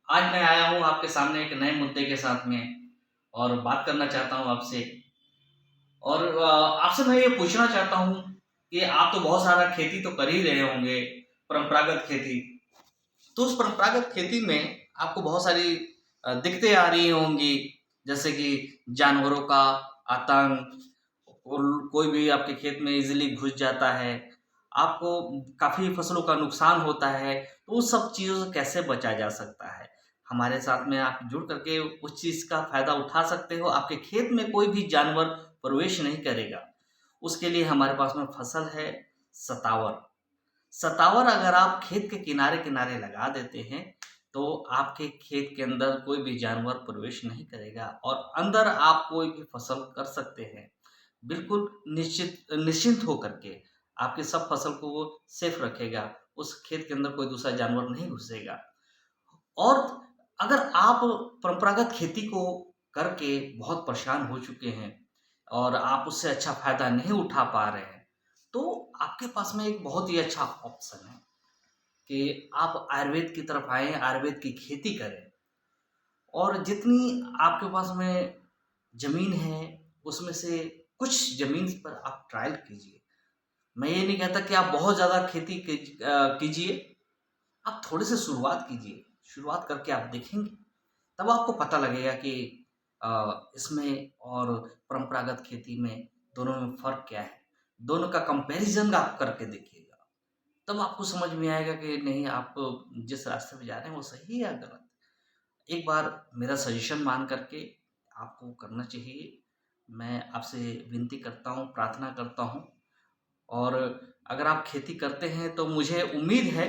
आज मैं आया हूँ आपके सामने एक नए मुद्दे के साथ में और बात करना चाहता हूँ आपसे। और आपसे मैं ये पूछना चाहता हूँ कि आप तो बहुत सारा खेती तो कर ही रहे होंगे, परंपरागत खेती। तो उस परंपरागत खेती में आपको बहुत सारी दिक्कतें आ रही होंगी, जैसे कि जानवरों का आतंक, और कोई भी आपके खेत में इजीली घुस जाता है, आपको काफ़ी फसलों का नुकसान होता है। तो उस सब चीज़ों से कैसे बचा जा सकता है? हमारे साथ में आप जुड़ करके उस चीज़ का फ़ायदा उठा सकते हो। आपके खेत में कोई भी जानवर प्रवेश नहीं करेगा। उसके लिए हमारे पास में फसल है सतावर। सतावर अगर आप खेत के किनारे-किनारे लगा देते हैं, तो आपके खेत के अंदर कोई भी जानवर प्रवेश नहीं करेगा और अंदर आप कोई भी फसल कर सकते हैं। बिल्कुल निश्चिंत होकर के आपकी सब फसल को वो सेफ रखेगा। उस खेत के अंदर कोई दूसरा जानवर नहीं घुसेगा। और अगर आप परंपरागत खेती को करके बहुत परेशान हो चुके हैं और आप उससे अच्छा फ़ायदा नहीं उठा पा रहे हैं, तो आपके पास में एक बहुत ही अच्छा ऑप्शन है कि आप आयुर्वेद की तरफ आएँ, आयुर्वेद की खेती करें। और जितनी आपके पास में ज़मीन है, उसमें से कुछ ज़मीन पर आप ट्रायल कीजिए। मैं ये नहीं कहता कि आप बहुत ज़्यादा खेती कीजिए, आप थोड़े से शुरुआत कीजिए। शुरुआत करके आप देखेंगे, तब आपको पता लगेगा कि इसमें और परंपरागत खेती में दोनों में फ़र्क क्या है। दोनों का कंपैरिज़न आप करके देखिएगा, तब आपको समझ में आएगा कि नहीं, आप जिस रास्ते पे जा रहे हैं वो सही है या गलत। एक बार मेरा सजेशन मान करके आपको करना चाहिए। मैं आपसे विनती करता हूँ, प्रार्थना करता हूँ। और अगर आप खेती करते हैं तो मुझे उम्मीद है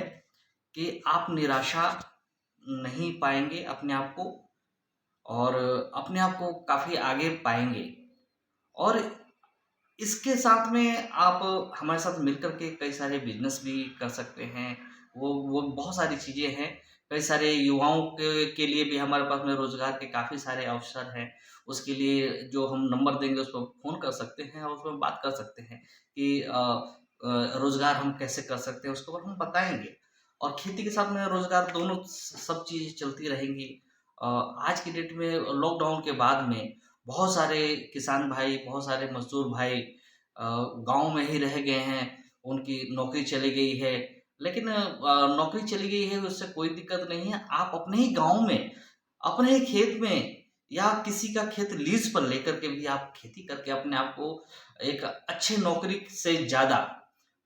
कि आप निराशा नहीं पाएँगे अपने आप को, और अपने आप को काफ़ी आगे पाएँगे। और इसके साथ में आप हमारे साथ मिलकर के कई सारे बिज़नेस भी कर सकते हैं। वो बहुत सारी चीज़ें हैं। कई सारे युवाओं के लिए भी हमारे पास में रोज़गार के काफ़ी सारे अवसर हैं। उसके लिए जो हम नंबर देंगे उस पर फ़ोन कर सकते हैं और उसमें बात कर सकते हैं कि रोज़गार हम कैसे कर सकते हैं, उसके ऊपर हम बताएँगे। और खेती के साथ में रोज़गार दोनों सब चीज़ें चलती रहेंगी। आज की डेट में लॉकडाउन के बाद में बहुत सारे किसान भाई, बहुत सारे मज़दूर भाई गाँव में ही रह गए हैं, उनकी नौकरी चली गई है। लेकिन नौकरी चली गई है उससे कोई दिक्कत नहीं है। आप अपने ही गाँव में, अपने ही खेत में या किसी का खेत लीज़ पर लेकर के भी आप खेती करके अपने आप को एक अच्छे नौकरी से ज़्यादा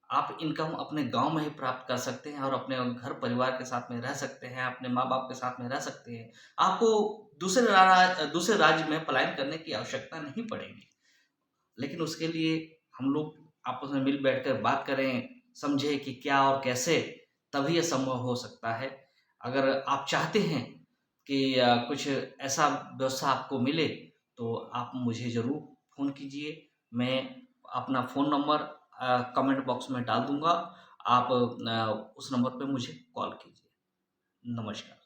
आप इनकम अपने गाँव में ही प्राप्त कर सकते हैं और अपने घर परिवार के साथ में रह सकते हैं, अपने माँ-बाप के साथ में रह सकते हैं। आपको दूसरे राज्य में पलायन करने की आवश्यकता नहीं पड़ेगी। लेकिन उसके लिए हम लोग आपस में मिल बैठकर बात करें, समझें कि क्या और कैसे, तभी ये संभव हो सकता है। अगर आप चाहते हैं कि कुछ ऐसा व्यवस्था आपको मिले, तो आप मुझे ज़रूर फ़ोन कीजिए। मैं अपना फ़ोन नंबर कमेंट बॉक्स में डाल दूँगा। आप उस नंबर पे मुझे कॉल कीजिए। नमस्कार।